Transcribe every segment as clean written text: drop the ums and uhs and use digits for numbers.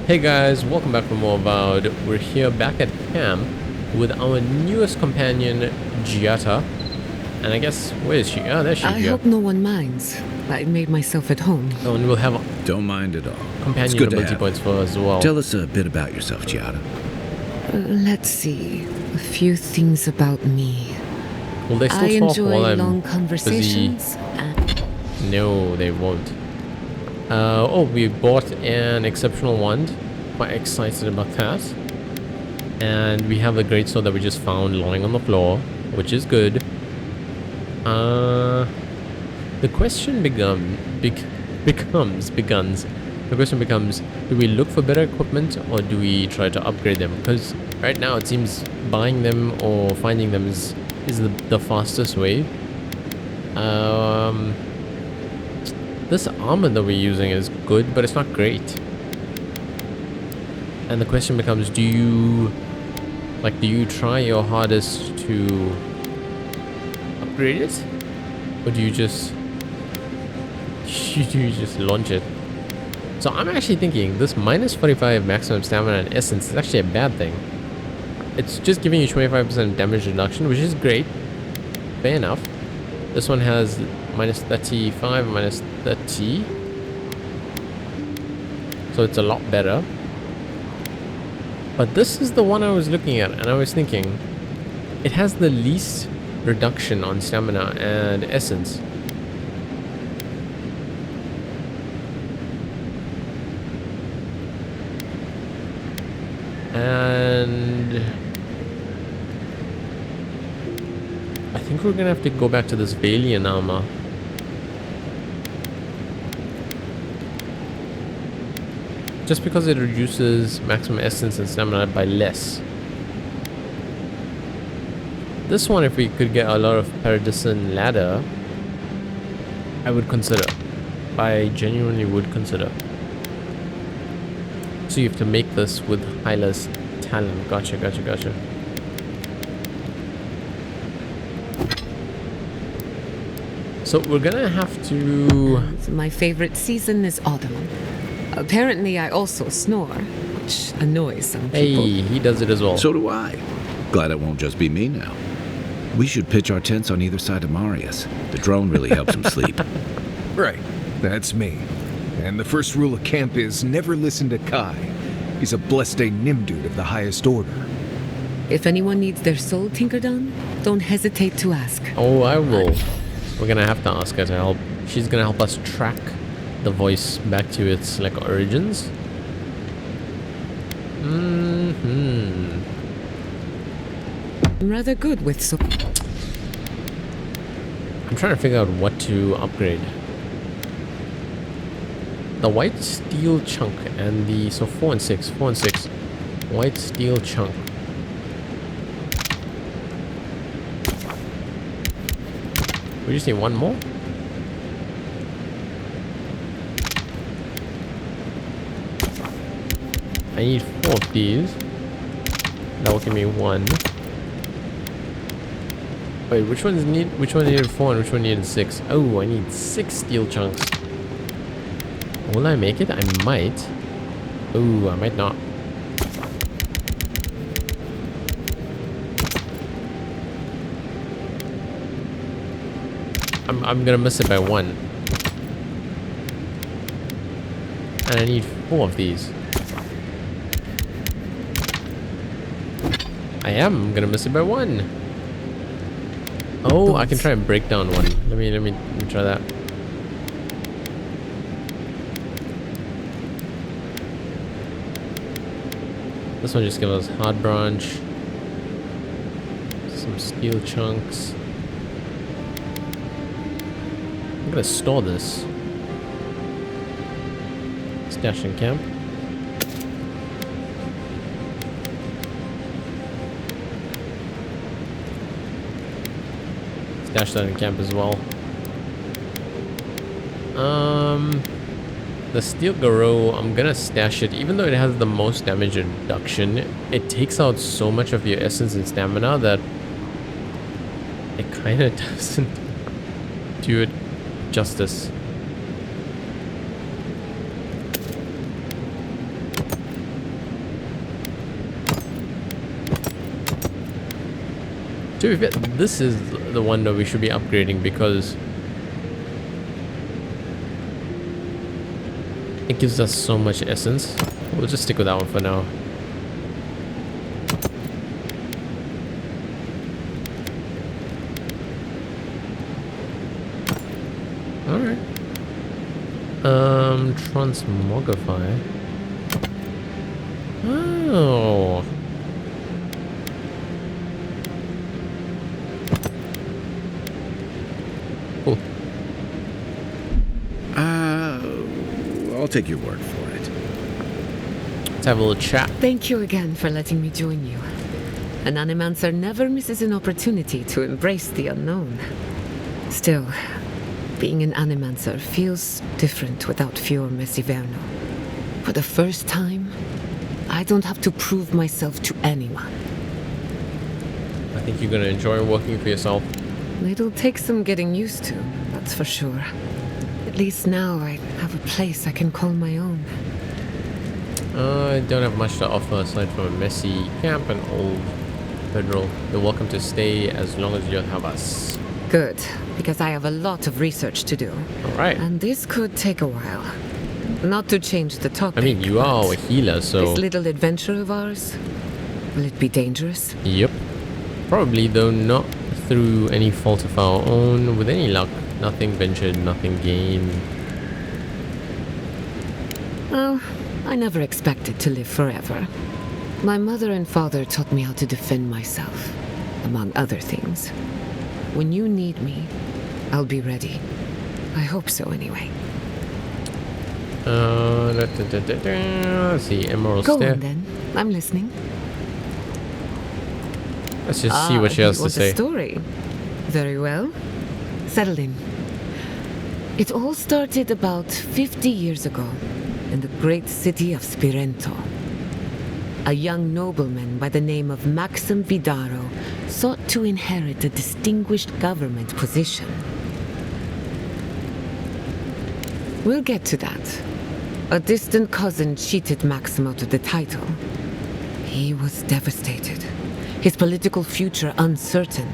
Hey guys, welcome back for more Avowed. We're here back at camp with our newest companion, Giata. And I guess, where is she? Oh, there she is. I hope no one minds. I made myself at home. Oh, and we'll have Don't mind at all. companion ability points for her as well. Tell us a bit about yourself, Giada. Let's see. A few things about me. Will they I still talk while enjoy I'm long busy? conversations. No, they won't. Oh, we bought an exceptional wand. Quite excited about that. And we have a greatsword that we just found lying on the floor, which is good. The question becomes, do we look for better equipment or do we try to upgrade them? Because right now it seems buying them or finding them is the fastest way. This armor that we're using is good, but it's not great. And the question becomes, do you try your hardest to upgrade it? Or do you just launch it? So I'm actually thinking this minus 45 maximum stamina and essence is actually a bad thing. It's just giving you 25% damage reduction, which is great. Fair enough. This one has minus 35, minus 30. So it's a lot better. But this is the one I was looking at and I was thinking, it has the least reduction on stamina and essence. And I think we're gonna have to go back to this Valiant armor. Just because it reduces maximum essence and stamina by less. This one, if we could get a lot of Paradison ladder, I would consider. I genuinely would consider. So you have to make this with Hyla's talent. Gotcha. So we're gonna have to... My favorite season is autumn. Apparently I also snore, which annoys some people. Hey, he does it as well. So do I. Glad it won't just be me now. We should pitch our tents on either side of Marius. The drone really helps him sleep. Right, that's me. And the first rule of camp is never listen to Kai. He's a blessed Nimdude of the highest order. If anyone needs their soul tinkered on, don't hesitate to ask. Oh, I will. We're gonna have to ask her to help. She's gonna help us track the voice back to its like origins. I'm rather good with so. I'm trying to figure out what to upgrade. The white steel chunk and the 4 and 6, white steel chunk. We just need one more. I need 4 of these. That will give me 1. Wait, which one needed 4 and which one needed 6? Oh, I need 6 steel chunks. Will I make it? I might. Oh, I might not. I'm gonna miss it by 1. And I need 4 of these. I am gonna miss it by 1. Oh, I can try and break down 1. Let me try that. This one just gives us hard branch, some steel chunks. I'm gonna store this. Stash in camp. Stash that in camp as well. The steel garrow, I'm gonna stash it. Even though it has the most damage reduction, it takes out so much of your essence and stamina that it kind of doesn't do it justice. To be fair, this is the one that we should be upgrading because it gives us so much essence. We'll just stick with that one for now. Alright. Transmogrify. Oh. Cool. I'll take your word for it. Let's have a little chat. Thank you again for letting me join you. An animancer never misses an opportunity to embrace the unknown. Still, being an animancer feels different without Fior Messiverno. For the first time, I don't have to prove myself to anyone. I think you're gonna enjoy working for yourself. It'll take some getting used to, that's for sure. At least now I have a place I can call my own. I don't have much to offer aside from a messy camp and old federal. You're welcome to stay as long as you have us. Good, because I have a lot of research to do. Alright. And this could take a while. Not to change the topic. I mean, you are a but healer, so... this little adventure of ours, will it be dangerous? Yep. Probably, though not through any fault of our own. With any luck, nothing ventured, nothing gained. Well, I never expected to live forever. My mother and father taught me how to defend myself, among other things. When you need me, I'll be ready. I hope so, anyway. Let's see, Emerald Go Stair. on, then. I'm listening. Let's just see what she has to A say. story. Very well. Settle in. It all started about 50 years ago in the great city of Spirento. A young nobleman by the name of Maxim Vidaro sought to inherit a distinguished government position. We'll get to that. A distant cousin cheated Maxim out of the title. He was devastated. His political future uncertain.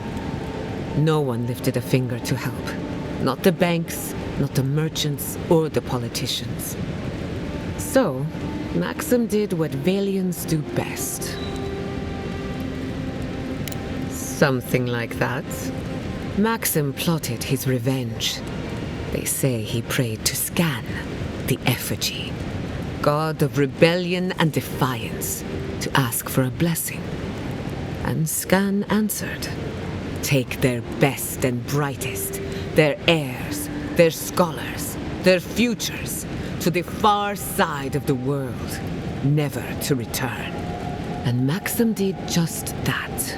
No one lifted a finger to help. Not the banks, not the merchants, or the politicians. So, Maxim did what Valians do best. Something like that. Maxim plotted his revenge. They say he prayed to Scan, the effigy, god of rebellion and defiance, to ask for a blessing. And Scan answered. Take their best and brightest, their heirs, their scholars, their futures, to the far side of the world, never to return. And Maxim did just that.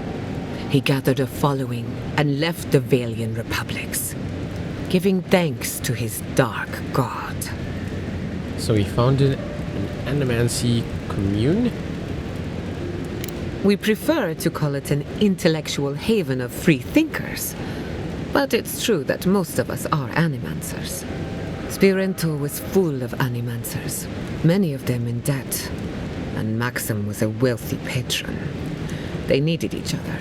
He gathered a following and left the Valian republics, giving thanks to his dark god. So he founded an animancy commune? We prefer to call it an intellectual haven of free thinkers, but it's true that most of us are animancers. Spirento was full of animancers, many of them in debt, and Maxim was a wealthy patron. They needed each other.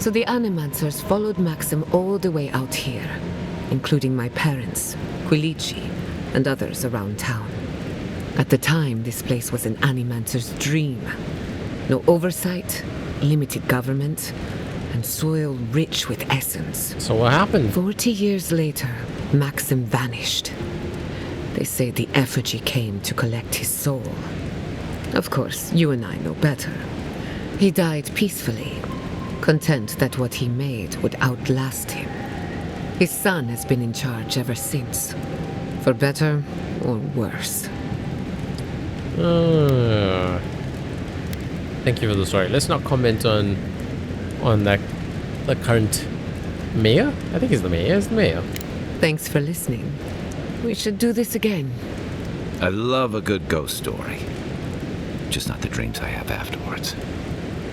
So the animancers followed Maxim all the way out here, including my parents, Quilici, and others around town. At the time, this place was an animancer's dream. No oversight, limited government, and soil rich with essence. So what happened? 40 years later, Maxim vanished. They say the effigy came to collect his soul. Of course, you and I know better. He died peacefully, content that what he made would outlast him. His son has been in charge ever since, for better or worse. Thank you for the story. Let's not comment on the current mayor. I think he's the mayor. He's the mayor. Thanks for listening. We should do this again. I love a good ghost story. Just not the dreams I have afterwards.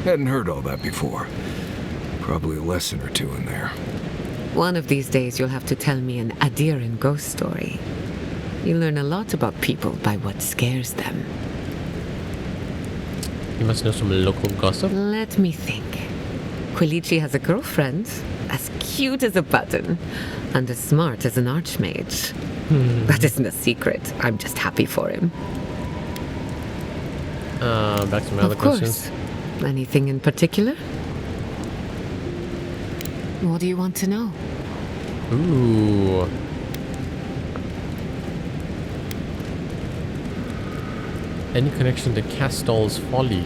Hadn't heard all that before. Probably a lesson or two in there. One of these days you'll have to tell me an Adiran ghost story. You learn a lot about people by what scares them. You must know some local gossip. Let me think. Quilici has a girlfriend, as cute as a button, and as smart as an archmage. That isn't a secret. I'm just happy for him. Back to my other Of course. questions. Anything in particular? What do you want to know? Ooh. Any connection to Castal's Folly?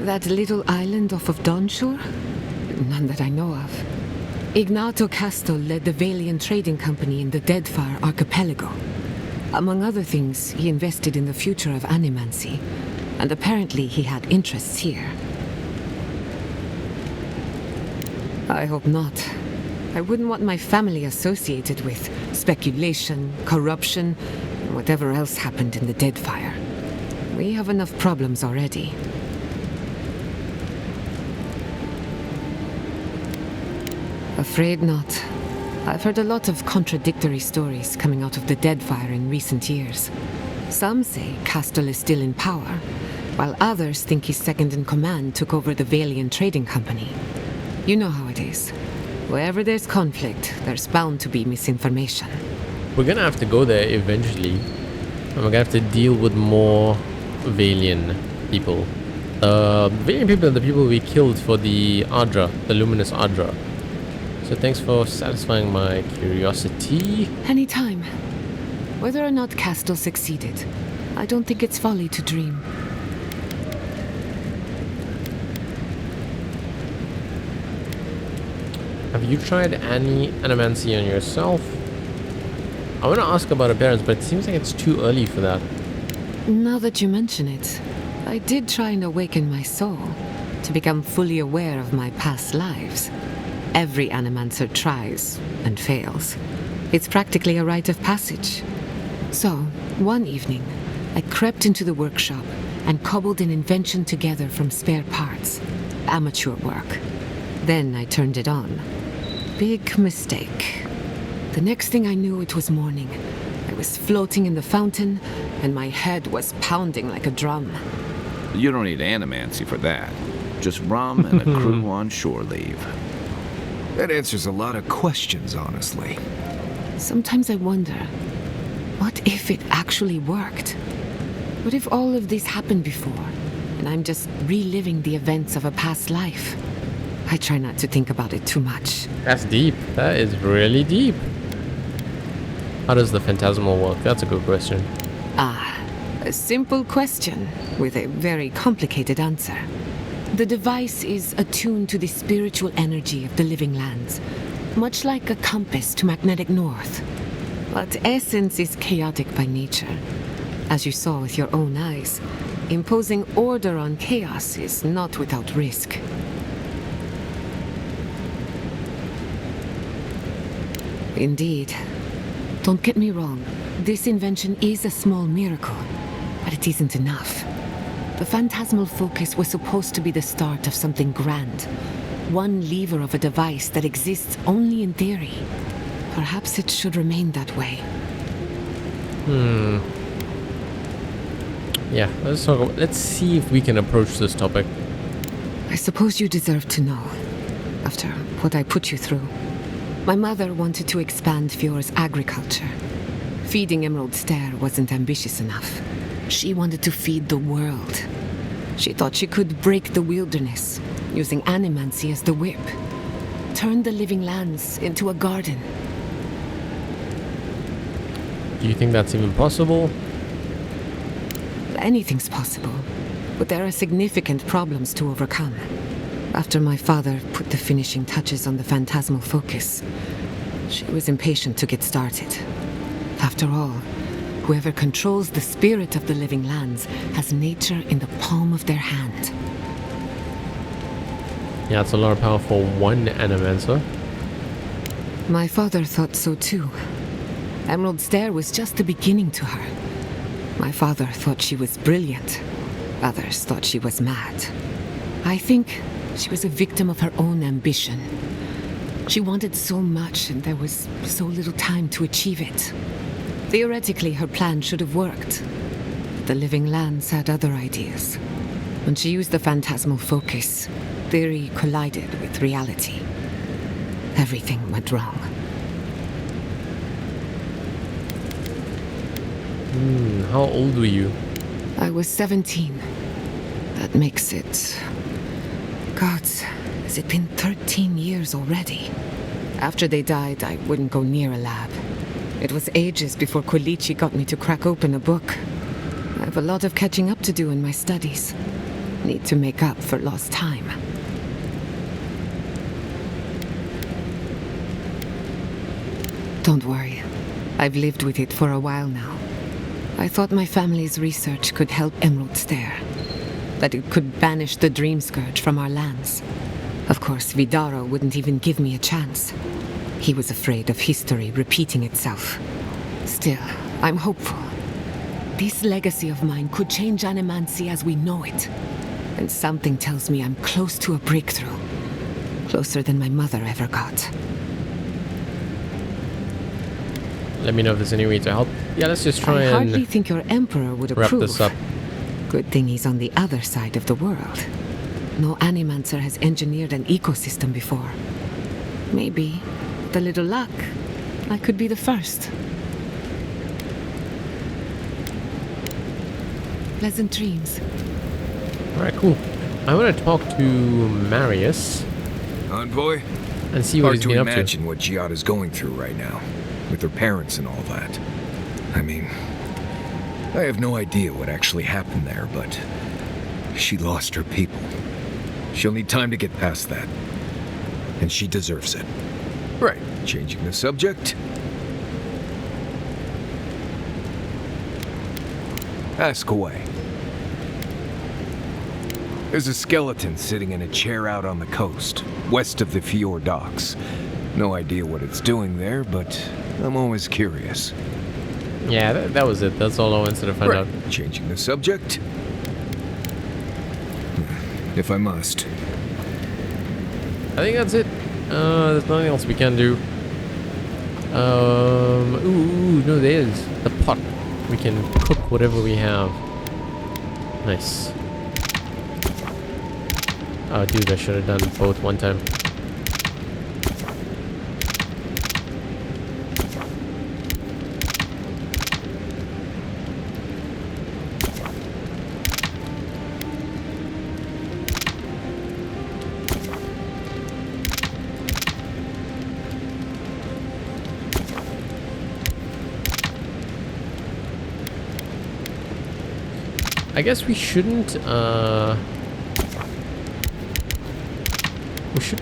That little island off of Dawnshore? None that I know of. Ignato Castal led the Valiant Trading Company in the Deadfire Archipelago. Among other things, he invested in the future of animancy, and apparently he had interests here. I hope not. I wouldn't want my family associated with speculation, corruption, and whatever else happened in the Deadfire. We have enough problems already. Afraid not. I've heard a lot of contradictory stories coming out of the Deadfire in recent years. Some say Castle is still in power, while others think his second-in-command took over the Valiant Trading Company. You know how it is. Wherever there's conflict, there's bound to be misinformation. We're gonna have to go there eventually. And we're gonna have to deal with more Valiant people. Valiant people are the people we killed for the Ardra, the Luminous Ardra. So thanks for satisfying my curiosity. Anytime. Whether or not Castle succeeded, I don't think it's folly to dream. Have you tried any animancy on yourself? I want to ask about appearance, but it seems like it's too early for that. Now that you mention it, I did try and awaken my soul to become fully aware of my past lives. Every animancer tries and fails. It's practically a rite of passage. So, one evening, I crept into the workshop and cobbled an invention together from spare parts. Amateur work. Then I turned it on. Big mistake. The next thing I knew, it was morning. I was floating in the fountain, and my head was pounding like a drum. You don't need animancy for that. Just rum and a crew on shore leave. That answers a lot of questions, honestly. Sometimes I wonder, what if it actually worked? What if all of this happened before, and I'm just reliving the events of a past life? I try not to think about it too much. That's deep. That is really deep. How does the phantasmal work? That's a good question. A simple question with a very complicated answer. The device is attuned to the spiritual energy of the living lands, much like a compass to magnetic north. But essence is chaotic by nature. As you saw with your own eyes, imposing order on chaos is not without risk. Indeed. Don't get me wrong, this invention is a small miracle, but it isn't enough. The phantasmal focus was supposed to be the start of something grand. One lever of a device that exists only in theory. Perhaps it should remain that way. Yeah, let's see if we can approach this topic. I suppose you deserve to know, after what I put you through. My mother wanted to expand Fiora's agriculture. Feeding Emerald Stair wasn't ambitious enough. She wanted to feed the world. She thought she could break the wilderness, using animancy as the whip. Turn the living lands into a garden. Do you think that's even possible? Anything's possible, but there are significant problems to overcome. After my father put the finishing touches on the phantasmal focus, she was impatient to get started. After all, whoever controls the spirit of the living lands has nature in the palm of their hand. Yeah, it's a lot of power for one animancer. My father thought so too. Emerald Stair was just the beginning to her. My father thought she was brilliant. Others thought she was mad. I think she was a victim of her own ambition. She wanted so much, and there was so little time to achieve it. Theoretically, her plan should have worked. The living lands had other ideas. When she used the phantasmal focus, theory collided with reality. Everything went wrong. How old were you? I was 17. That makes it... Gods, has it been 13 years already? After they died, I wouldn't go near a lab. It was ages before Kolichi got me to crack open a book. I have a lot of catching up to do in my studies. Need to make up for lost time. Don't worry. I've lived with it for a while now. I thought my family's research could help Emerald Stare. That it could banish the Dream Scourge from our lands. Of course, Vidaro wouldn't even give me a chance. He was afraid of history repeating itself. Still, I'm hopeful. This legacy of mine could change Animancy as we know it. And something tells me I'm close to a breakthrough. Closer than my mother ever got. Let me know if there's any way to help. Yeah, let's just try I hardly and think your Emperor would wrap approve. this up. Good thing he's on the other side of the world. No Animancer has engineered an ecosystem before. Maybe, with a little luck, I could be the first. Pleasant dreams. Alright, cool. I want to talk to Marius Envoy? and see what Hard he's to been up to. imagine what Giada's going through right now, with her parents and all that. I mean, I have no idea what actually happened there, but she lost her people. She'll need time to get past that. And she deserves it. Right, changing the subject. Ask away. There's a skeleton sitting in a chair out on the coast, west of the Fjord docks. No idea what it's doing there, but I'm always curious. Yeah, that was it. That's all I wanted to find out. Changing the subject. If I must. I think that's it. There's nothing else we can do. Ooh, no, there is the pot. We can cook whatever we have. Nice. Oh, dude, I should have done both one time. I guess we shouldn't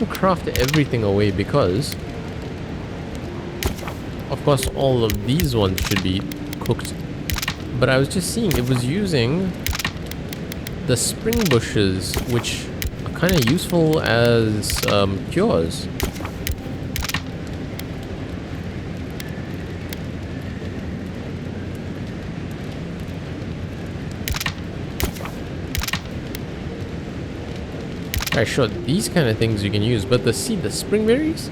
craft everything away because of course all of these ones should be cooked, but I was just seeing it was using the spring bushes, which are kind of useful as cures. Alright, sure, these kind of things you can use, but the spring berries?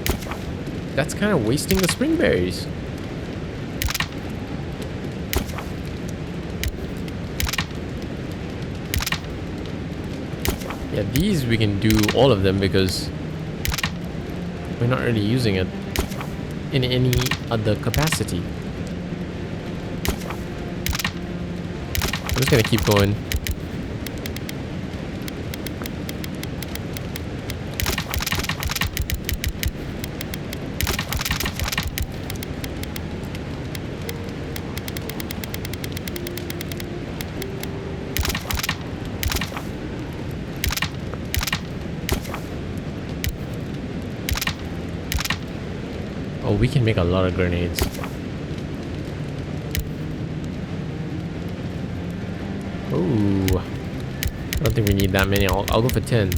That's kind of wasting the spring berries. Yeah, these we can do all of them because we're not really using it in any other capacity. I'm just gonna keep going. Oh, we can make a lot of grenades. Ooh. I don't think we need that many. I'll go for 10.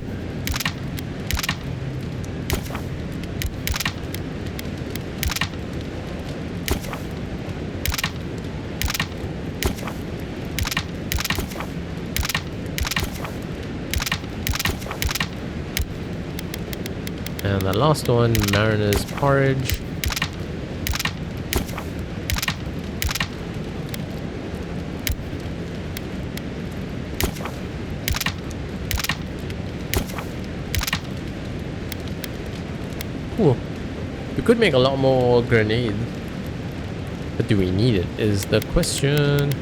And the last one, Mariner's Porridge. cool. We could make a lot more grenade. But do we need it is the question.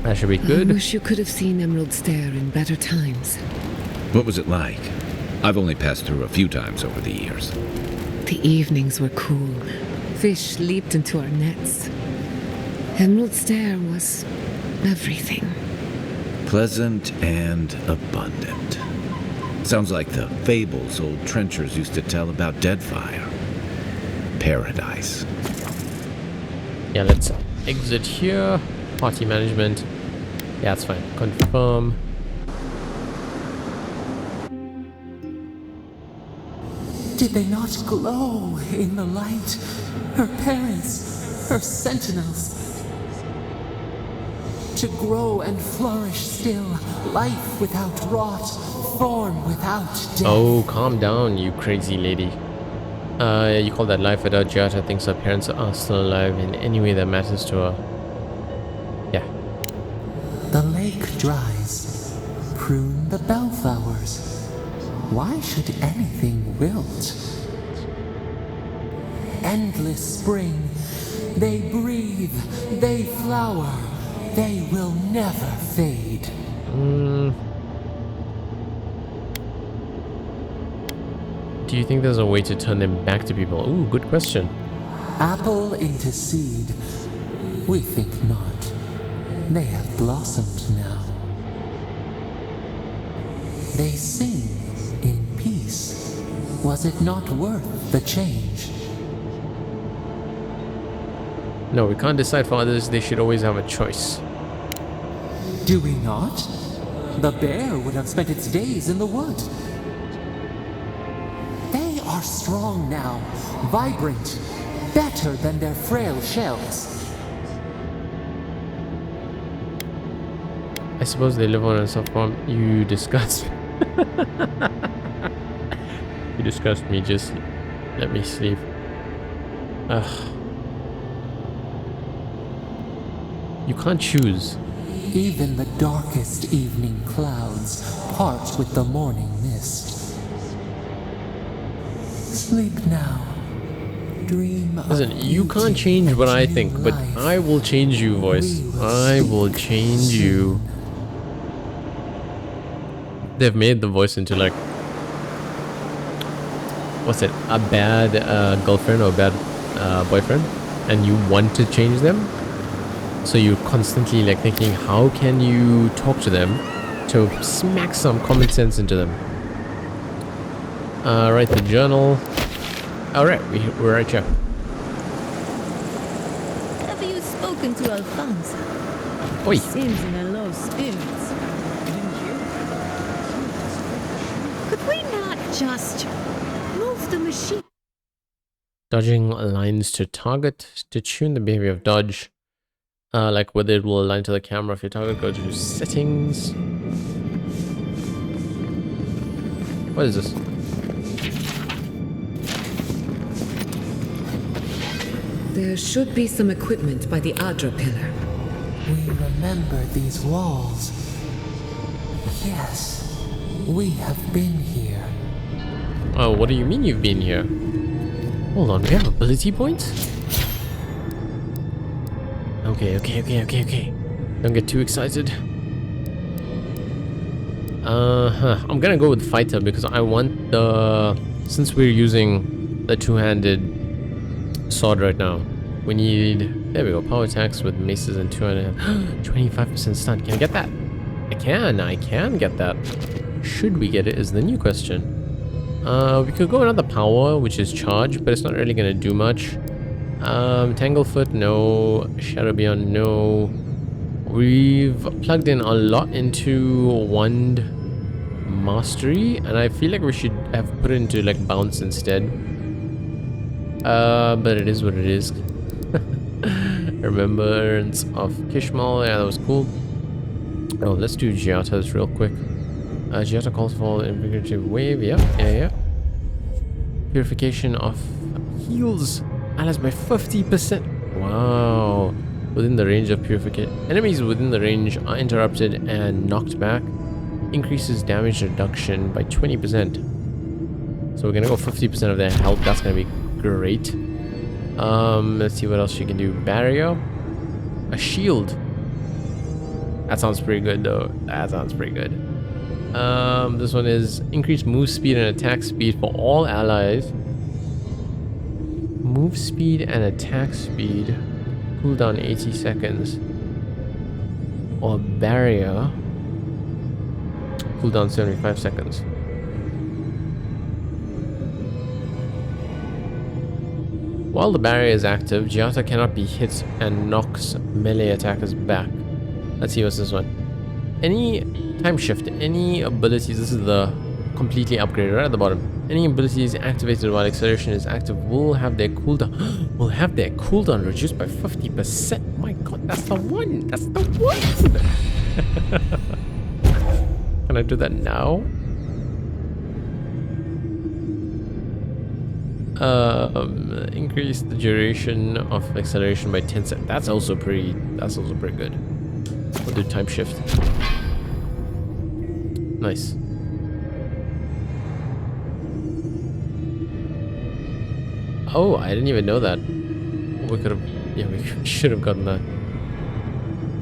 That should be good. I wish you could have seen Emerald Stair in better times. What was it like? I've only passed through a few times over the years. The evenings were cool. Fish leaped into our nets. Emerald Stair was everything. Pleasant and abundant. Sounds like the fables old trenchers used to tell about Deadfire. Paradise. Yeah, let's exit here. Party management. Yeah, that's fine. Confirm. Did they not glow in the light? Her parents, her sentinels. To grow and flourish still, life without rot, form without death. Oh, calm down, you crazy lady. You call that life without Jata thinks her parents are still alive in any way that matters to her. Yeah. The lake dries. Prune the bellflowers. Why should anything wilt? Endless spring. They breathe. They flower. They will never fade. Do you think there's a way to turn them back to people? Ooh, good question. Apple into seed. We think not. They have blossomed now. They sing in peace. Was it not worth the change? No, we can't decide for others. They should always have a choice. Do we not? The bear would have spent its days in the wood. They are strong now, vibrant, better than their frail shells. I suppose they live on a soft farm. You disgust. You disgust me. Just let me sleep. Ugh. You can't choose. Even the darkest evening clouds part with the morning mist. Sleep now. Dream of Listen, you can't change what I think, but I will change you, voice. I will change you. They've made the voice into like, what's it, a bad girlfriend or a bad boyfriend, and you want to change them. So you're constantly like thinking, how can you talk to them to smack some common sense into them? Write the journal. Alright, we're right here. Have you spoken to Alfonso? Oi. He seems in a low spirits. Could we not just move the machine? Dodging aligns to target to tune the behavior of dodge. Like whether it will align to the camera if your target. Go to settings. What is this? There should be some equipment by the Adra pillar. We remember these walls. Yes, we have been here. Oh, what do you mean you've been here? Hold on, we have ability points? Okay. Don't get too excited. I'm gonna go with fighter because I want the... Since we're using the two-handed sword right now, we need... There we go, power attacks with maces and 25% stun. Can I get that? I can get that. Should we get it is the new question. We could go another power, which is charge, but it's not really gonna do much. Tanglefoot, no. Shadow Beyond, no. We've plugged in a lot into Wand Mastery, and I feel like we should have put it into like Bounce instead. But it is what it is. Remembrance of Kishmal, yeah, that was cool. Oh, let's do Giata's real quick. Giata calls for invigorative wave, yeah. Purification of heals. Allies by 50%. Wow. Within the range of purification. Enemies within the range are interrupted and knocked back. Increases damage reduction by 20%. So we're gonna go 50% of their health. That's gonna be great. Let's see what else she can do. Barrier. A shield. That sounds pretty good though. That sounds pretty good. This one is increased move speed and attack speed for all allies. Move speed and attack speed. Cooldown 80 seconds. Or barrier. Cooldown 75 seconds. While the barrier is active, Giata cannot be hit and knocks melee attackers back. Let's see what's this one. Any time shift, any abilities, this is the completely upgraded right at the bottom. Any abilities activated while acceleration is active will have their cooldown reduced by 50%. My god, that's the one! That's the one! Can I do that now? Increase the duration of acceleration by 10 seconds. That's also pretty good. We'll do time shift. Nice. Oh, I didn't even know that. We could have, yeah, we should have gotten that.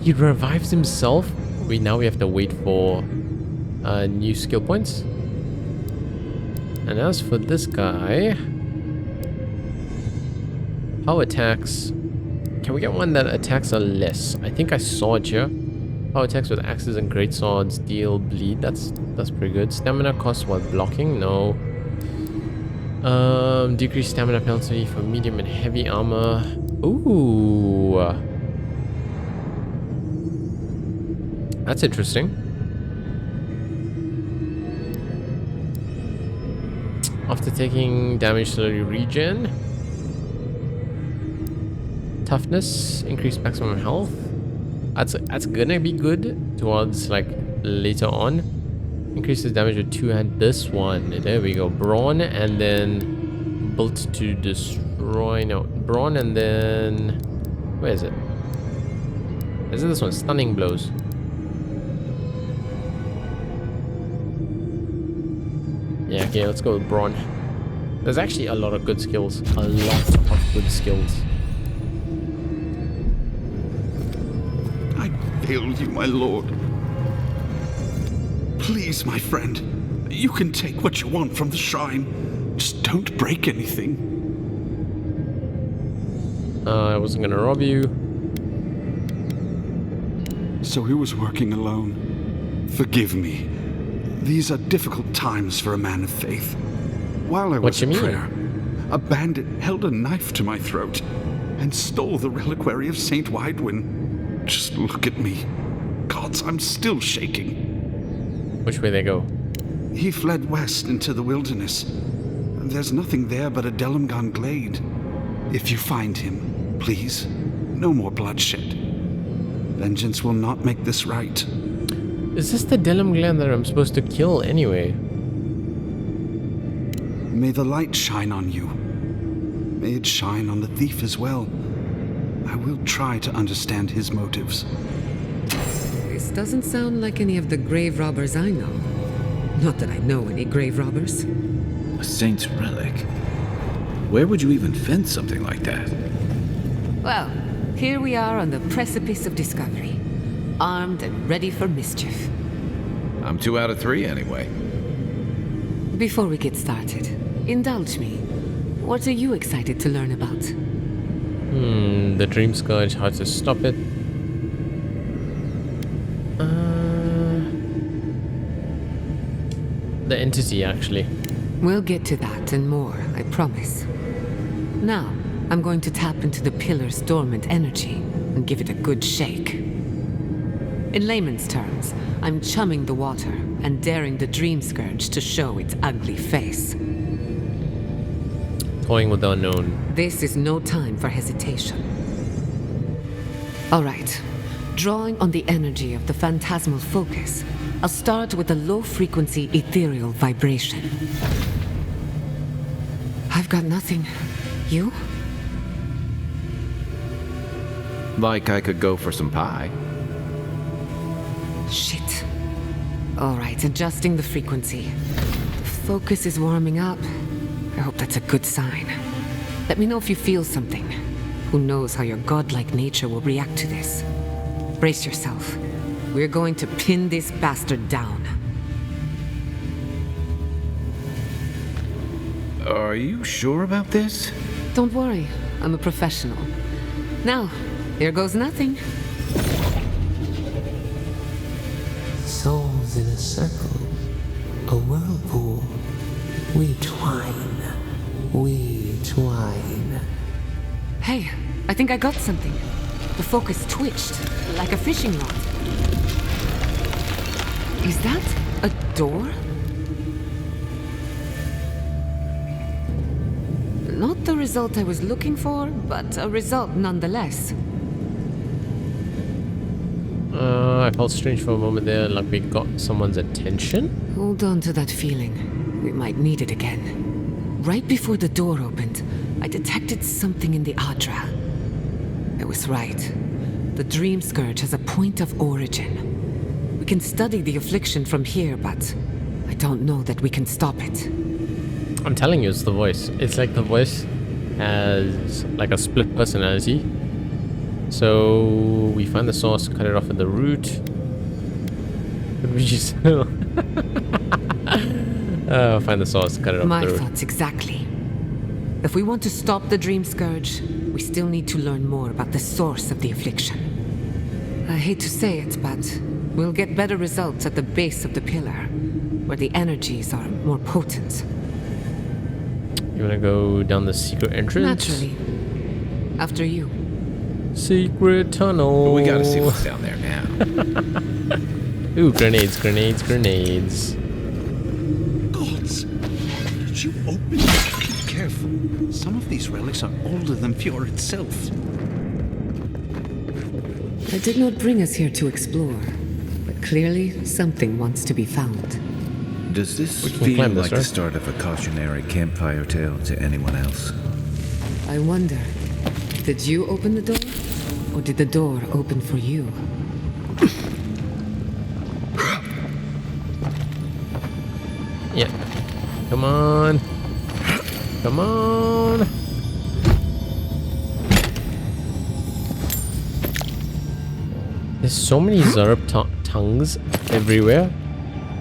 He revives himself. Now we have to wait for new skill points. And as for this guy, power attacks. Can we get one that attacks are less? I think I saw it here. Power attacks with axes and great swords deal bleed. That's pretty good. Stamina cost while blocking. No. Decreased stamina penalty for medium and heavy armor. Ooh. That's interesting. After taking damage, slowly regen. Toughness, increased maximum health. That's gonna be good towards like later on. Increases damage with 2-hand. This one, there we go. Brawn and then bolt to destroy. No, brawn and then where is it? Is it this one? Stunning blows. Yeah, okay, let's go with brawn. There's actually a lot of good skills. A lot of good skills. I failed you, my lord. Please, my friend, you can take what you want from the shrine. Just don't break anything. I wasn't gonna rob you. So he was working alone. Forgive me. These are difficult times for a man of faith. While I was at prayer, a bandit held a knife to my throat and stole the reliquary of Saint Widwin. Just look at me. Gods, I'm still shaking. Which way they go? He fled west into the wilderness. There's nothing there but a Delumgan glade. If you find him, please, no more bloodshed. Vengeance will not make this right. Is this the Delumgan that I'm supposed to kill anyway? May the light shine on you. May it shine on the thief as well. I will try to understand his motives. This doesn't sound like any of the grave robbers I know. Not that I know any grave robbers. A saint's relic? Where would you even find something like that? Well, here we are on the precipice of discovery. Armed and ready for mischief. I'm 2 out of 3 anyway. Before we get started, indulge me. What are you excited to learn about? The Dream Scourge, how to stop it. The entity, actually. We'll get to that and more, I promise. Now, I'm going to tap into the pillar's dormant energy and give it a good shake. In layman's terms, I'm chumming the water and daring the Dream Scourge to show its ugly face. Toying with the unknown. This is no time for hesitation. All right. Drawing on the energy of the phantasmal focus, I'll start with a low-frequency ethereal vibration. I've got nothing. You? Like I could go for some pie. Shit. All right, adjusting the frequency. Focus is warming up. I hope that's a good sign. Let me know if you feel something. Who knows how your godlike nature will react to this. Brace yourself. We're going to pin this bastard down. Are you sure about this? Don't worry, I'm a professional. Now, here goes nothing. Souls in a circle, a whirlpool. We twine, we twine. Hey, I think I got something. The focus twitched, like a fishing rod. Is that a door? Not the result I was looking for, but a result nonetheless. I felt strange for a moment there, like we got someone's attention. Hold on to that feeling. We might need it again. Right before the door opened, I detected something in the Adra. I was right. The Dream Scourge has a point of origin. We can study the affliction from here, but I don't know that we can stop it. I'm telling you, it's the voice. It's like the voice has like a split personality. So we find the source, cut it off at the root. Could we just find the source, cut it off My at the root. thoughts exactly. If we want to stop the Dream Scourge, we still need to learn more about the source of the affliction. I hate to say it, but we'll get better results at the base of the pillar, where the energies are more potent. You wanna go down the secret entrance? Naturally. After you. Secret tunnel. But we gotta see what's down there now. Ooh, grenades, grenades, grenades. Gods! Did you open it? Be careful. Some of these relics are older than Fiora itself. I did not bring us here to explore, but clearly something wants to be found. Does this We can feel climb this, like the right? start of a cautionary campfire tale to anyone else? I wonder, did you open the door? Or did the door open for you? Yeah. Come on. Come on. There's so many Zerb tongues everywhere.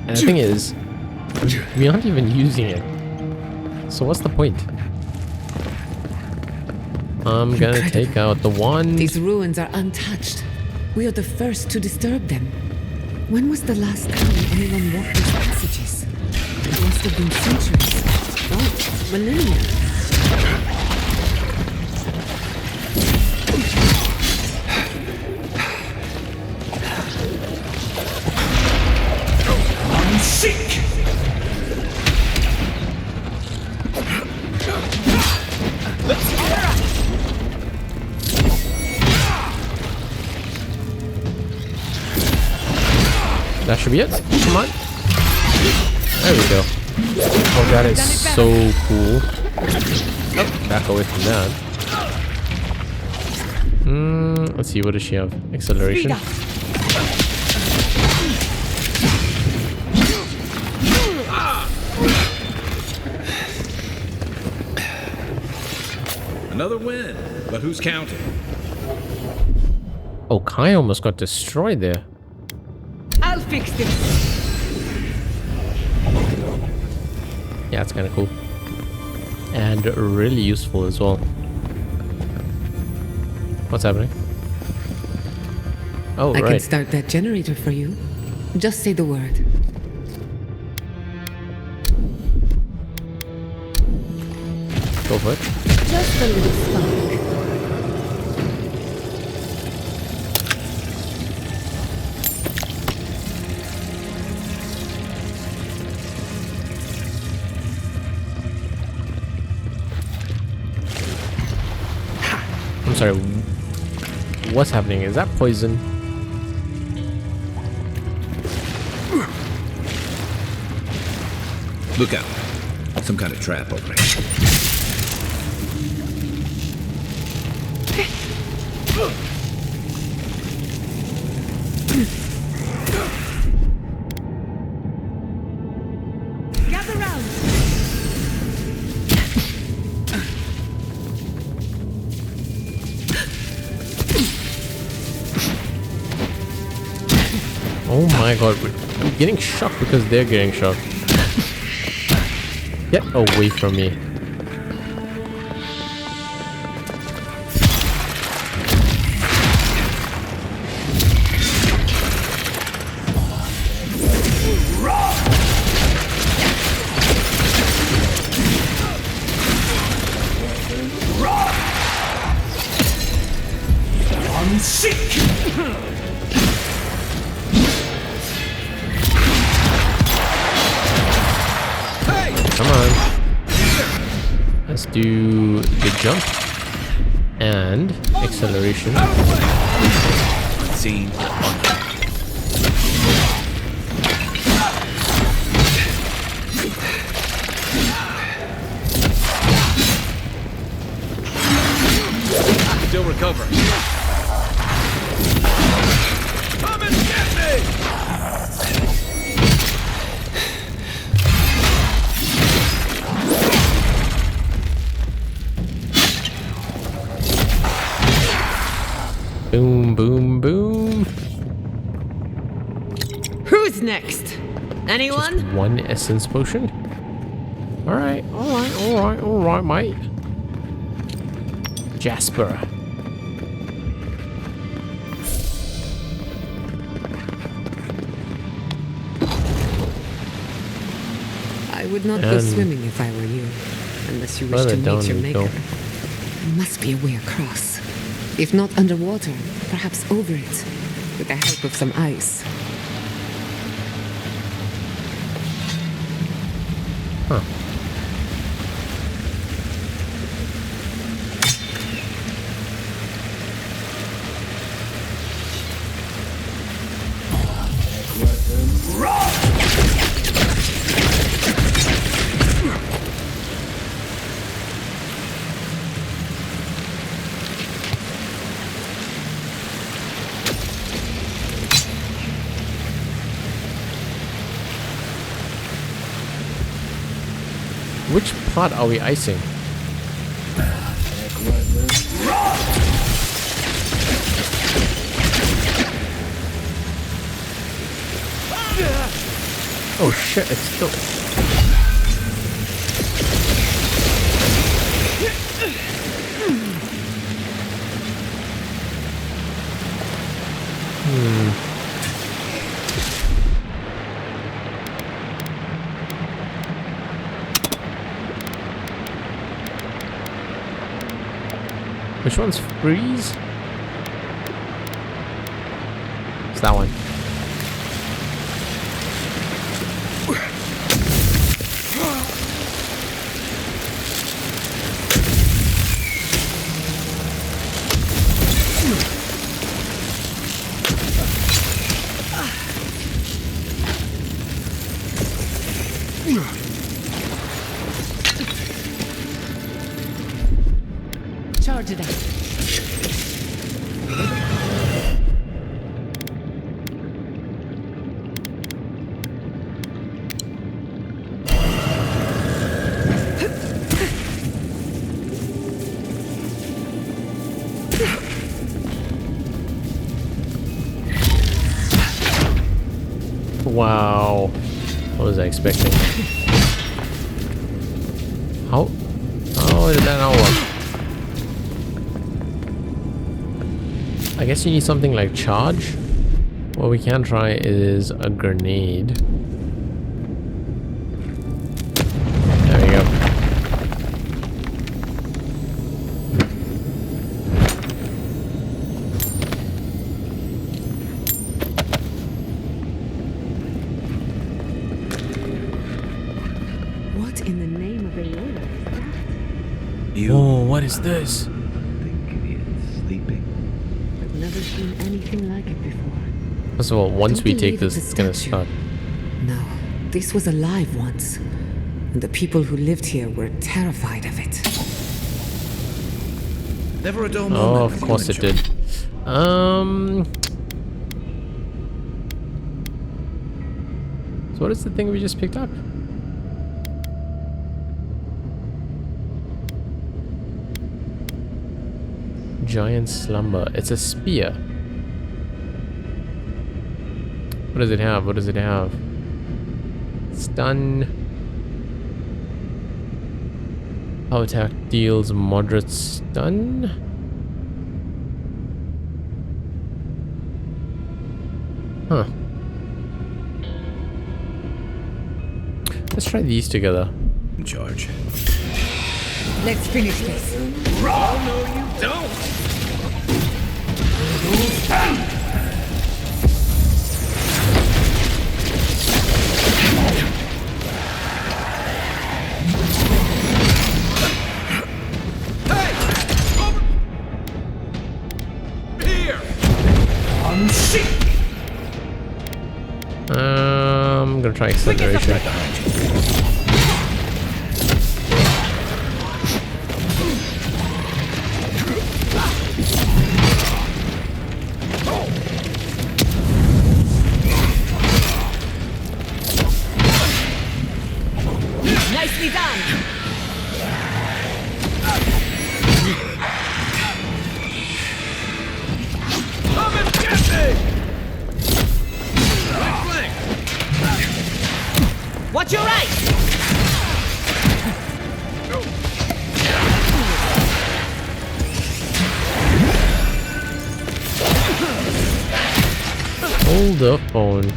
And the thing is, we aren't even using it. So what's the point? I'm gonna Incredible. take out the wand. These ruins are untouched. We are the first to disturb them. When was the last time anyone walked these passages? It must have been centuries. Oh, millennia. Seek! That should be it. Come on. There we go. Oh, that is so cool. Oh, back away from that. Let's see, what does she have? Acceleration. Another win, but who's counting? Oh, Kai almost got destroyed there. I'll fix this. Yeah, it's kind of cool. And really useful as well. What's happening? Oh, I can right. start that generator for you. Just say the word. Go for it. Just a little spark. I'm sorry. What's happening? Is that poison? Look out. Some kind of trap over here. Gather round. Oh my god, I'm getting shocked because they're getting shocked. Get away from me. Come on. Let's do the jump and acceleration. Unseen. Still recover. Come and get me! Boom, boom, boom. Who's next? Anyone? Just one essence potion. Alright, mate. Jasper. I would not go swimming if I were you, unless you wish further to down meet your we maker. go. There must be a way across. If not underwater, perhaps over it, with the help of some ice. Huh. Which part are we icing? Oh shit, it's still... Which one's freeze? It's that one. Charge it up. Wow. What was I expecting? How did that not work? I guess you need something like charge. What we can try is a grenade. There we go. What in the name of Eora is that? Oh, what is this? Think it's sleeping. I've never seen anything like it before. First of all, once Don't we believe take this, it's a it's gonna statue. start. No, this was alive once. And the people who lived here were terrified of it. Never a dull Oh, moment. of with course it human did. So what is the thing we just picked up? Giant slumber. It's a spear. What does it have? What does it have? Stun. Power attack deals moderate stun. Huh. Let's try these together. In charge. Let's finish this. Oh, no, you don't! Hey! Over here! I'm gonna try acceleration. Nicely done. Come and get me! Right flank! Watch your right. Hold the phone.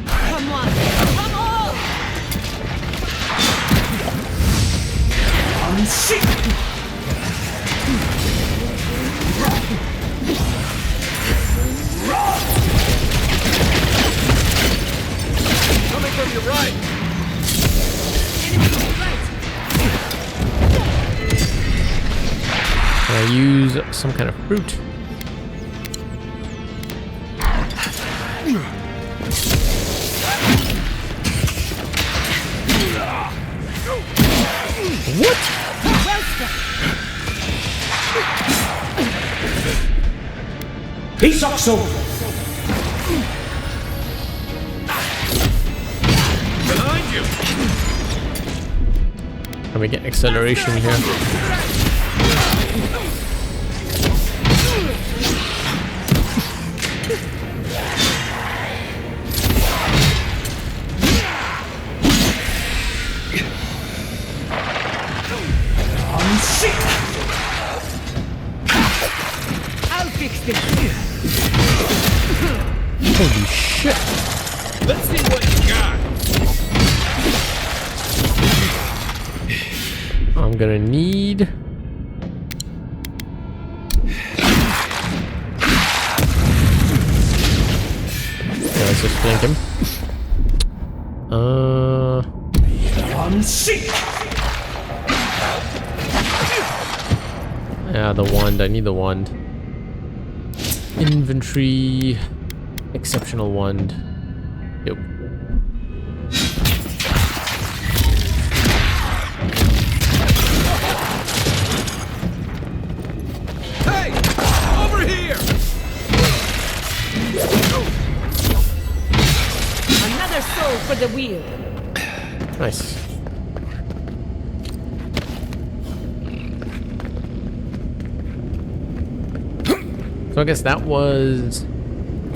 Come on. Come on. Coming from your right! Can I use some kind of fruit? What? Peace oxo. Behind you! Can we get acceleration here? I'll fix this. Holy shit! Let's see what you got! I'm gonna need... Yeah, let's just flank him. Yeah, the wand. I need the wand. Inventory. Exceptional wand. Yep. Hey! Over here! Another soul for the wheel. Nice. So I guess that was...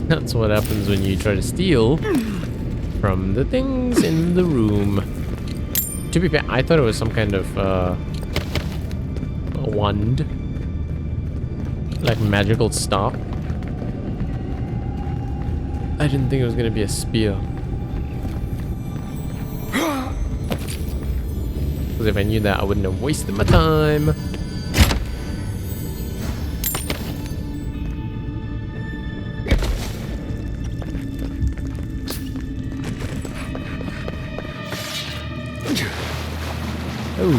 That's what happens when you try to steal from the things in the room. To be fair, I thought it was some kind of a wand. Like magical staff. I didn't think it was gonna be a spear. Because if I knew that, I wouldn't have wasted my time. Oh,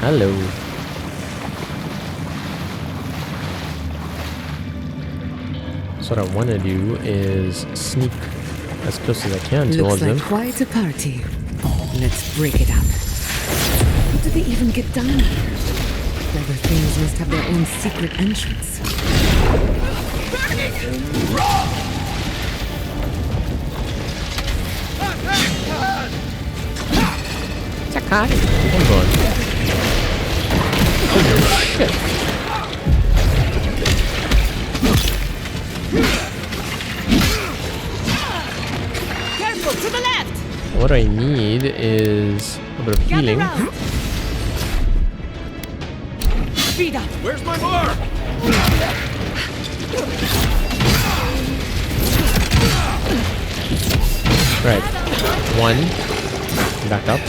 hello. So what I want to do is sneak as close as I can towards them. Looks like quite a party. Let's break it up. How did they even get down here? Clever things must have their own secret entrance. Hi. Hold on. Oh shit. what I need is a bit of healing. Speed up. Where's my mark? Right. One. Back up.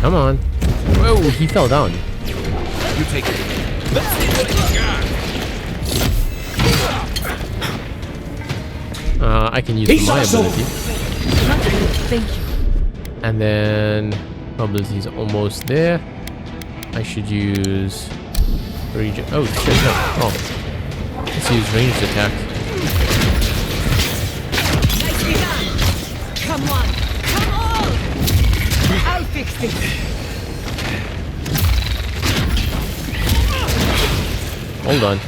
Come on. Whoa, he fell down. You take it. I can use my ability. Thank you. And then my ability is almost there. I should use regen. Oh shit, no. Oh. Let's use ranged attack. Nicely done. Come on. Come on. I'll fix this. Hold on.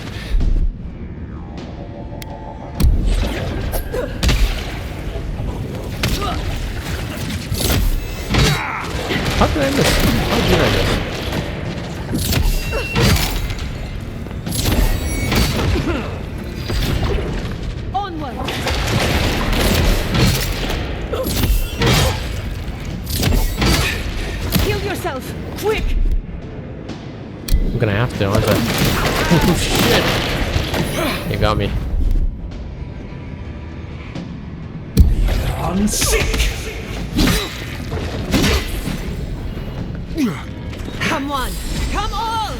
How did I miss? How did I miss? Onward. Heal yourself. Quick. I'm gonna have to, aren't I? Oh shit! You got me. I'm sick. Come on. Come on.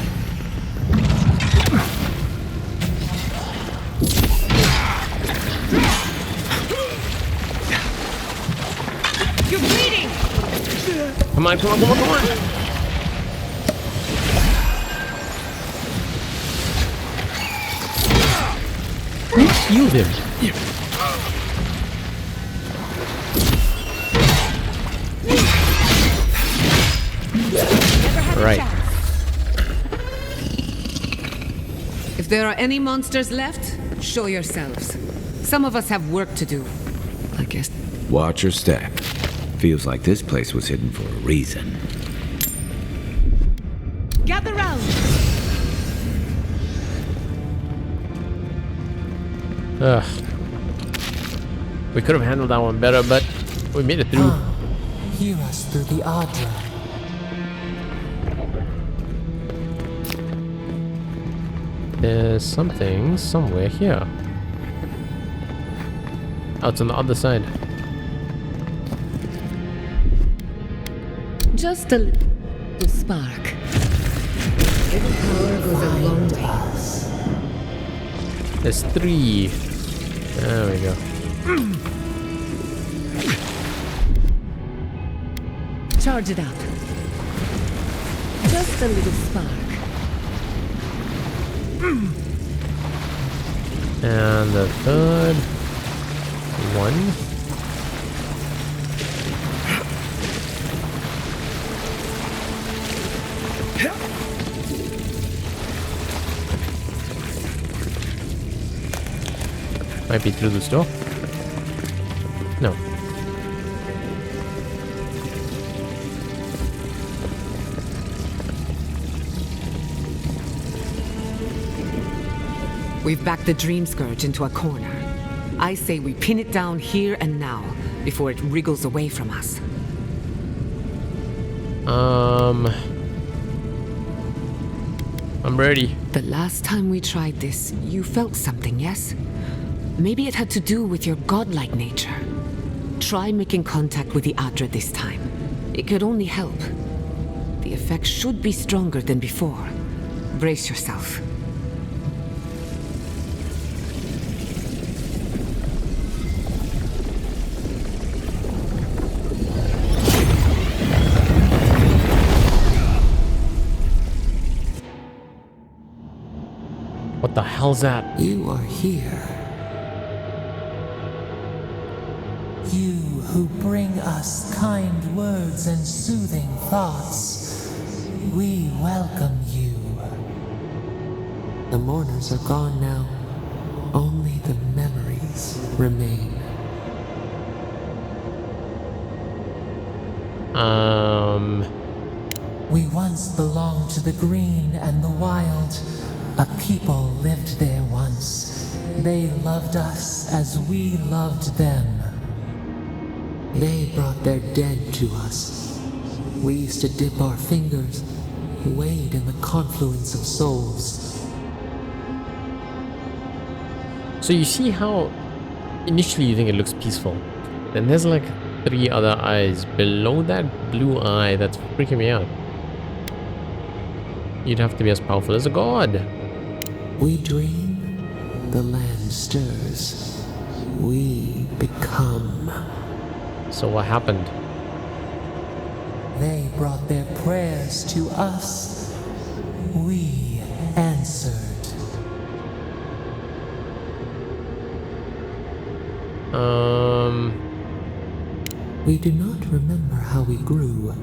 You're bleeding. Come on, come on, come on, come on! Healed him. Right. If there are any monsters left, show yourselves. Some of us have work to do. I guess. Watch your step. Feels like this place was hidden for a reason. Gather round. Ugh. We could have handled that one better, but we made it through. Hear us through the Adra. There's something somewhere here. Oh, it's on the other side. Just a little spark. Little power goes a long way. There's 3. There we go. Charge it up. Just a little spark. And the third one. Might be through this door. No. We've backed the Dream Scourge into a corner. I say we pin it down here and now, before it wriggles away from us. I'm ready. The last time we tried this, you felt something, yes? Maybe it had to do with your godlike nature. Try making contact with the Adra this time. It could only help. The effect should be stronger than before. Brace yourself. What the hell's that? You are here. You who bring us kind words and soothing thoughts, we welcome you. The mourners are gone now. Only the memories remain. We once belonged to the green and the wild. A people lived there once. They loved us as we loved them. They brought their dead to us. We used to dip our fingers, wade in the confluence of souls. So you see how initially you think it looks peaceful. Then there's like 3 other eyes below that blue eye that's freaking me out. You'd have to be as powerful as a god. We dream, the land stirs. We become. So what happened? They brought their prayers to us. We answered. We do not remember how we grew.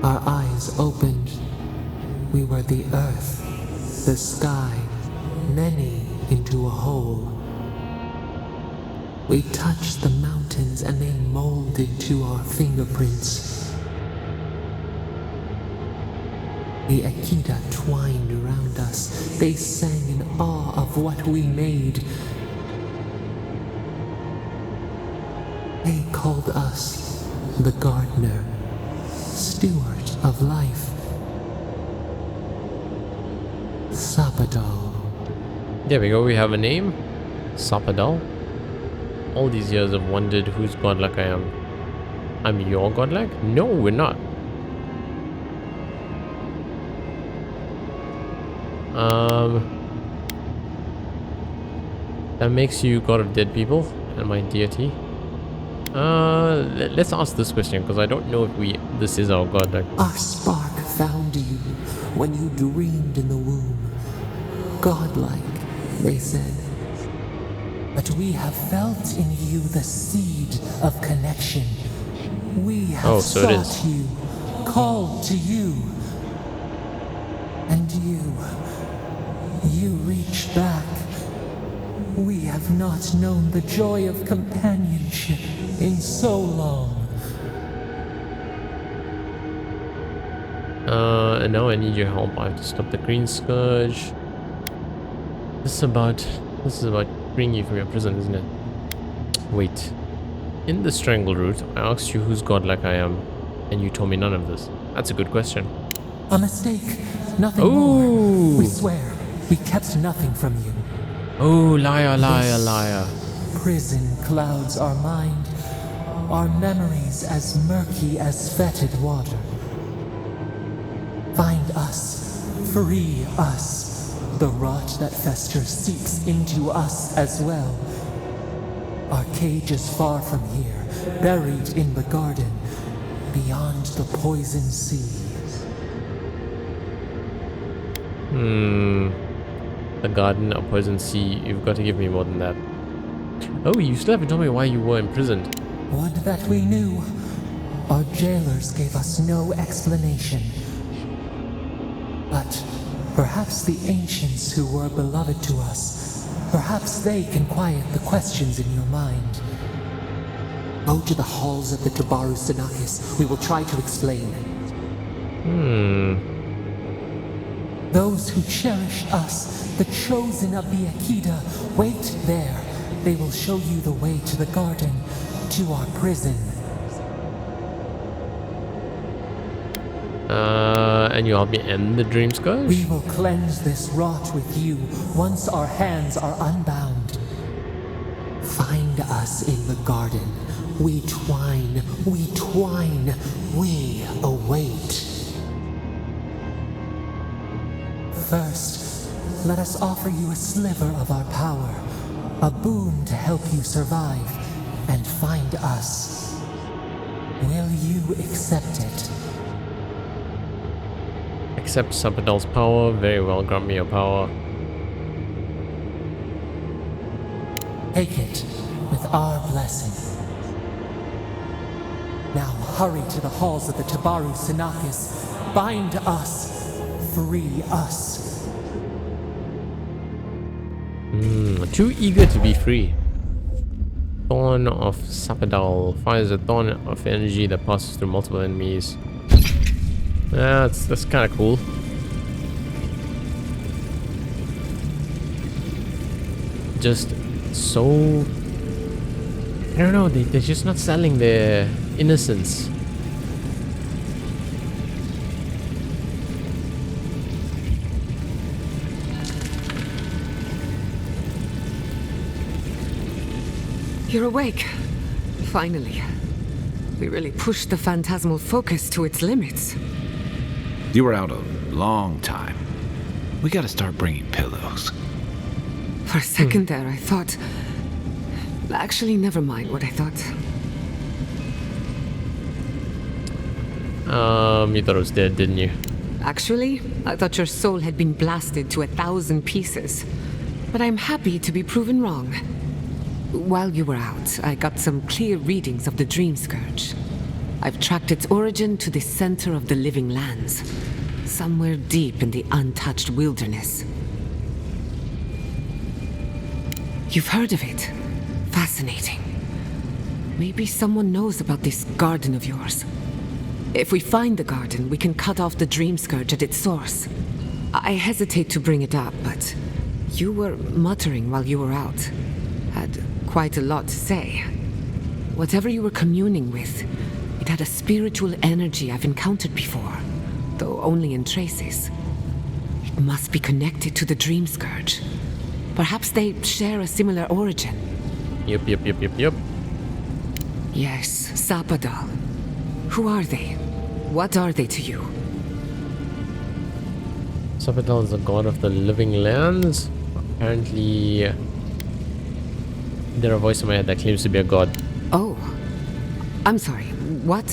Our eyes opened. We were the earth, the sky, many into a whole. We touched the mountains and they molded to our fingerprints. The Akita twined around us. They sang in awe of what we made. They called us the gardener, steward of life. Sapadal. There we go, we have a name. Sapadal. All these years I've wondered whose godlike I am. I'm your godlike? No, we're not. That makes you god of dead people and my deity. Let's ask this question because I don't know if this is our godlike. Our spark found you when you dreamed in the womb. Godlike, they said. But we have felt in you the seed of connection. We have sought you, called to you. And you reach back. We have not known the joy of companionship in so long. And now I need your help. I have to stop the green scourge. This is about freeing you from your prison, isn't it? Wait. In the strangle route, I asked you whose godlike I am, and you told me none of this. That's a good question. A mistake. Nothing more. We swear, we kept nothing from you. Oh, liar, liar, liar. Prison clouds our mind. Our memories as murky as fetid water. Find us. Free us. The rot that festers seeps into us as well. Our cage is far from here, buried in the garden, beyond the poison sea. The garden, a poison sea. You've got to give me more than that. Oh, you still haven't told me why you were imprisoned. Would that we knew. Our jailers gave us no explanation. But perhaps the ancients who were beloved to us, perhaps they can quiet the questions in your mind. Go to the halls of the Tabaru Sanakis. We will try to explain. Those who cherish us, the chosen of the Akita, wait there. They will show you the way to the garden, to our prison. And you'll help me end the dream scourge? We will cleanse this rot with you once our hands are unbound. Find us in the garden. We twine, we await. First, let us offer you a sliver of our power, a boon to help you survive and find us. Will you accept it? Accept Sapadal's power. Very well, grant me your power. Take it with our blessing. Now hurry to the halls of the Tabaru Sinakis. Bind us. Free us. Too eager to be free. Thorn of Sapadal fires a thorn of energy that passes through multiple enemies. That's kind of cool. Just so, I don't know, they're just not selling their innocence. You're awake. Finally. We really pushed the phantasmal focus to its limits. You were out a long time. We gotta start bringing pillows. For a second there, I thought... Actually, never mind what I thought. You thought it was dead, didn't you? Actually, I thought your soul had been blasted to 1,000 pieces. But I'm happy to be proven wrong. While you were out, I got some clear readings of the Dream Scourge. I've tracked its origin to the center of the living lands, somewhere deep in the untouched wilderness. You've heard of it? Fascinating. Maybe someone knows about this garden of yours. If we find the garden, we can cut off the Dream Scourge at its source. I hesitate to bring it up, but you were muttering while you were out. Had quite a lot to say. Whatever you were communing with, it had a spiritual energy I've encountered before, though only in traces. It must be connected to the Dream Scourge. Perhaps they share a similar origin. Yep. Yes, Sapadal. Who are they? What are they to you? Sapadal is the god of the living lands. Apparently, there's a voice in my head that claims to be a god. Oh. I'm sorry, what?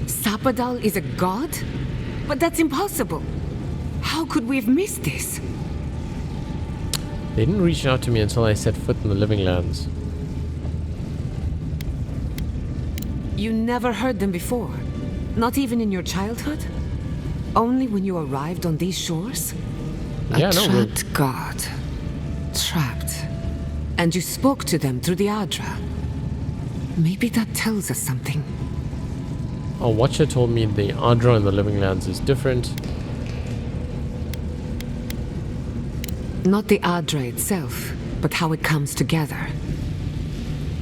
Sapadal is a god? But that's impossible. How could we have missed this? They didn't reach out to me until I set foot in the living lands. You never heard them before? Not even in your childhood? Only when you arrived on these shores? Yeah, a no, trapped god. Trapped. And you spoke to them through the Adra. Maybe that tells us something. A watcher told me the Adra in the living lands is different. Not the Adra itself, but how it comes together.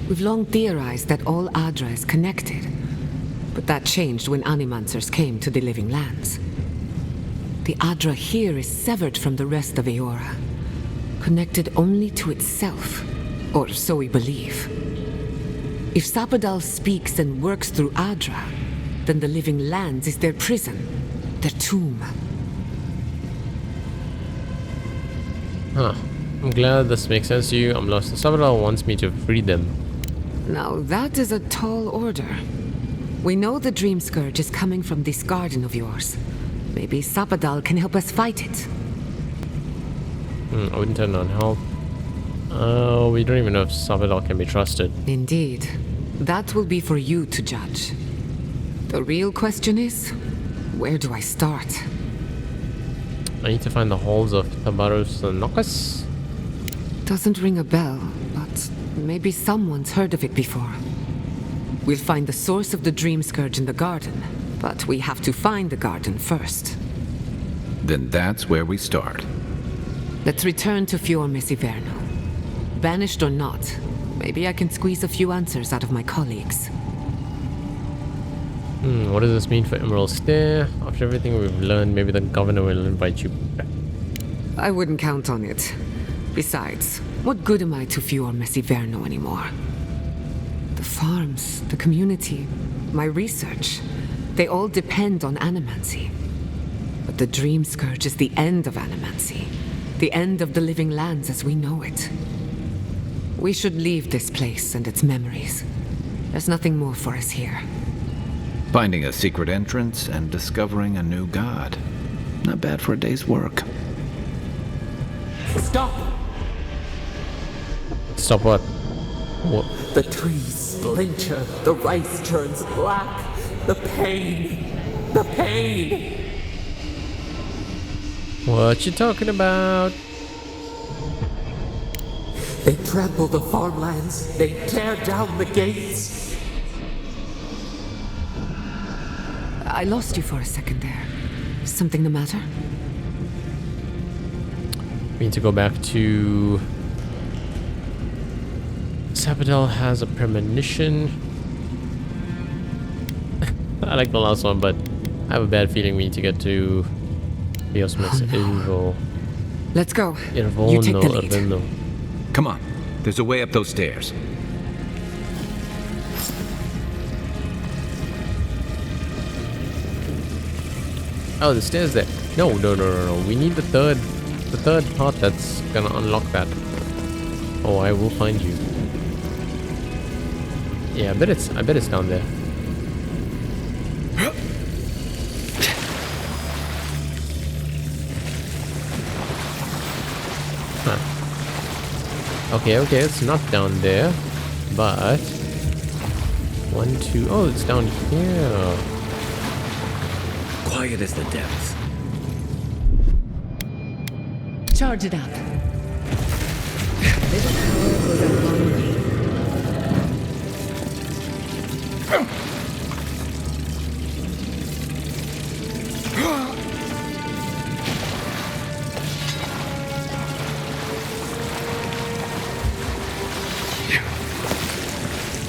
We've long theorized that all Adra is connected, but that changed when Animancers came to the living lands. The Adra here is severed from the rest of Eora, connected only to itself, or so we believe. If Sapadal speaks and works through Adra, then the living lands is their prison, their tomb. Huh. I'm glad this makes sense to you. I'm lost. Sapadal wants me to free them. Now that is a tall order. We know the Dream Scourge is coming from this garden of yours. Maybe Sapadal can help us fight it. I wouldn't turn on help. We don't even know if Sapadal can be trusted. Indeed. That will be for you to judge. The real question is, where do I start? I need to find the halls of Tabaru Sinakis. Doesn't ring a bell, but maybe someone's heard of it before. We'll find the source of the Dream Scourge in the garden, but we have to find the garden first. Then that's where we start. Let's return to Fior Messiverno. Banished or not, maybe I can squeeze a few answers out of my colleagues. What does this mean for Emerald Stair? After everything we've learned, maybe the governor will invite you back. I wouldn't count on it. Besides, what good am I to Fior Messiverno anymore? The farms, the community, my research, they all depend on animancy. But the Dream Scourge is the end of animancy. The end of the living lands as we know it. We should leave this place and its memories. There's nothing more for us here. Finding a secret entrance and discovering a new god. Not bad for a day's work. Stop! Stop what? What? The trees splinter, the rice turns black. The pain. The pain. What you talking about? They trample the farmlands. They tear down the gates. I lost you for a second there. Something the matter? We need to go back to... Sabadell has a premonition. I like the last one, but I have a bad feeling we need to get to Biosmith's Evil. Let's go. You take the lead. Come on. There's a way up those stairs. Oh, the stairs there. No. We need the third part that's gonna unlock that. Oh, I will find you. Yeah, I bet it's down there. Huh. Okay, it's not down there, but 1, 2. Oh, it's down here. Quiet as the depths. Charge it up.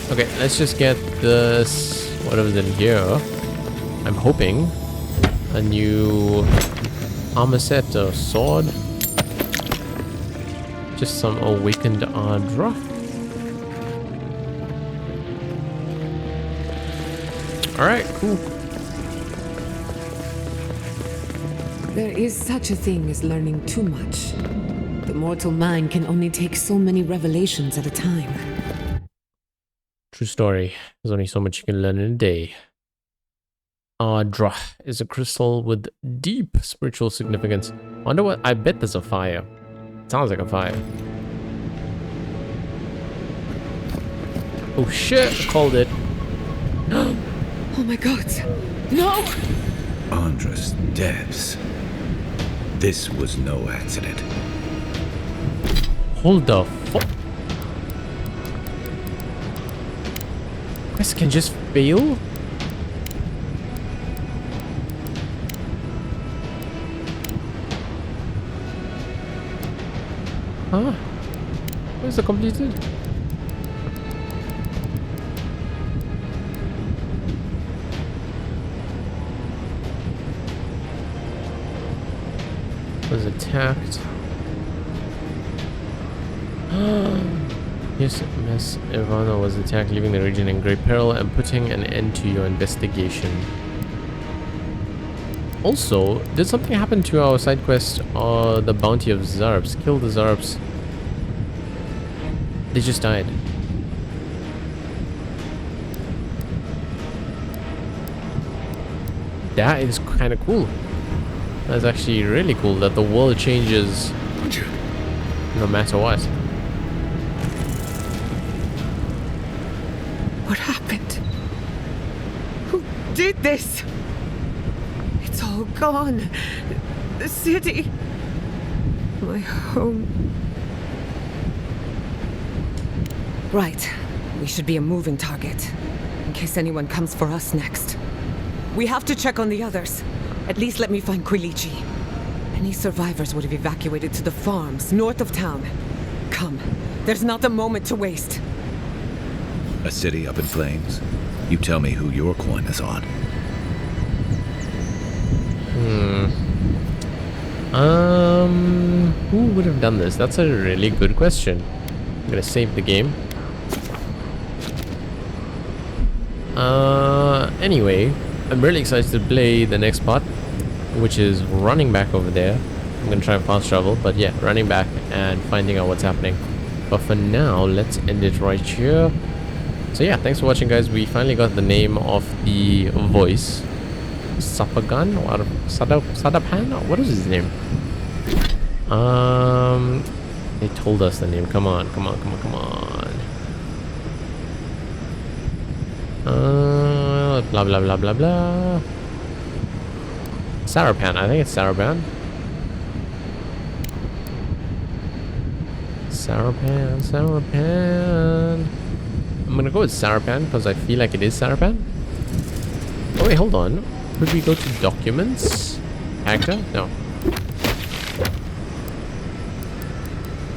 Okay, let's just get this, whatever's in here. I'm hoping a new armor set or sword. Just some awakened Ardra. Alright, cool. There is such a thing as learning too much. The mortal mind can only take so many revelations at a time. True story. There's only so much you can learn in a day. Ardra is a crystal with deep spiritual significance. Wonder what? I bet there's a fire. Sounds like a fire. Oh shit! I called it. Oh my god! No! Andra's depths. This was no accident. Hold the fuck. This can just fail? Huh? Where's the completed? Was attacked. Yes, Miss Ivana was attacked, leaving the region in great peril and putting an end to your investigation. Also, did something happen to our side quest or the bounty of Zarbs? Kill the Zarbs. They just died. That is kind of cool. That's actually really cool that the world changes no matter what. What happened? Who did this? It's all gone. The city. My home. Right. We should be a moving target. In case anyone comes for us next. We have to check on the others. At least let me find Quilichi. Any survivors would have evacuated to the farms north of town. Come. There's not a moment to waste. A city up in flames? You tell me who your coin is on. Who would have done this? That's a really good question. I'm gonna save the game. Anyway, I'm really excited to play the next part, which is running back over there. I'm gonna try and fast travel, but yeah, running back and finding out what's happening. But for now, let's end it right here. So yeah, thanks for watching, guys. We finally got the name of the voice. Sapagan or Sadapan? What is his name? They told us the name. Come on, come on, come on, come on. Blah, blah, blah, blah, blah. Sarapan. I think it's Sarapan. Sarapan, Sarapan. I'm gonna go with Sarapan because I feel like it is Sarapan. Oh, wait, hold on. Could we go to documents? Character? No.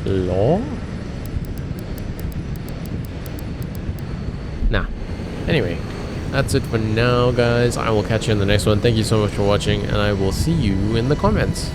Law? Nah. Anyway, that's it for now, guys. I will catch you in the next one. Thank you so much for watching, and I will see you in the comments.